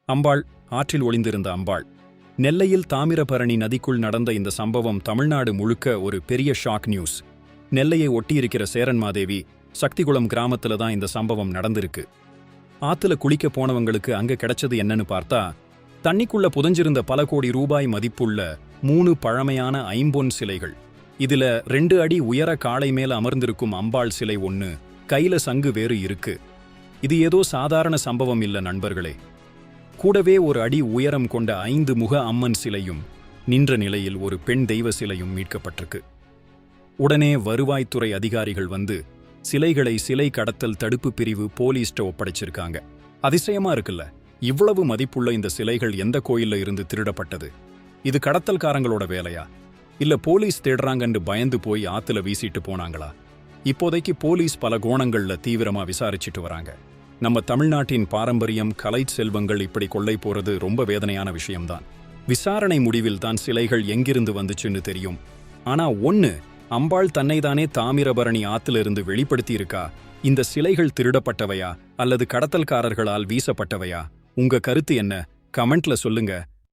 அம்பாள், ஆற்றில் ஒளிந்திருந்த அம்பாள். நெல்லையில் தாமிரபரணி நதிக்குள் நடந்த இந்த சம்பவம் தமிழ்நாடு முழுக்க ஒரு பெரிய ஷாக் நியூஸ். நெல்லையை ஒட்டியிருக்கிற சேரன்மாதேவி சக்திகுளம் கிராமத்துல தான் இந்த சம்பவம் நடந்திருக்கு. ஆத்துல குளிக்க போனவங்களுக்கு அங்க கிடைச்சது என்னன்னு பார்த்தா, தண்ணிக்குள்ள புதஞ்சிருந்த பல கோடி ரூபாய் மதிப்புள்ள 3 பழமையான ஐம்பொன் சிலைகள். இதுல 2 அடி உயர காளை மேல அமர்ந்திருக்கும் அம்பாள் சிலை ஒன்னு, கையில சங்கு வேறு இருக்கு. இது ஏதோ சாதாரண சம்பவம் இல்ல நண்பர்களே. கூடவே ஒரு அடி உயரம் கொண்ட 5 முக அம்மன் சிலையும், நின்ற நிலையில் ஒரு பெண் தெய்வ சிலையும் மீட்கப்பட்டிருக்கு. உடனே வருவாய்த்துறை அதிகாரிகள் வந்து சிலைகளை சிலை கடத்தல் தடுப்பு பிரிவு போலீஸ்ட ஒப்படைச்சிருக்காங்க. அதிசயமா இருக்குல்ல, இவ்வளவு மதிப்புள்ள இந்த சிலைகள் எந்த கோயில்ல இருந்து திருடப்பட்டது? இது கடத்தல்காரங்களோட வேலையா, இல்ல போலீஸ் தேடுறாங்கன்னு பயந்து போய் ஆத்துல வீசிட்டு போனாங்களா? இப்போதைக்கு போலீஸ் பல கோணங்கள்ல தீவிரமா விசாரிச்சுட்டு வராங்க. நம்ம தமிழ்நாட்டின் பாரம்பரியம், கலை செல்வங்கள் இப்படி கொள்ளை போறது ரொம்ப வேதனையான விஷயம்தான். விசாரணை முடிவில் தான் சிலைகள் எங்கிருந்து வந்துச்சுன்னு தெரியும். ஆனா ஒன்னு, அம்பாள் தன்னைதானே தாமிரபரணி ஆத்திலிருந்து வெளிப்படுத்தி இருக்கா? இந்த சிலைகள் திருடப்பட்டவையா அல்லது கடத்தல்காரர்களால் வீசப்பட்டவையா? உங்க கருத்து என்ன? கமெண்ட்ல சொல்லுங்க.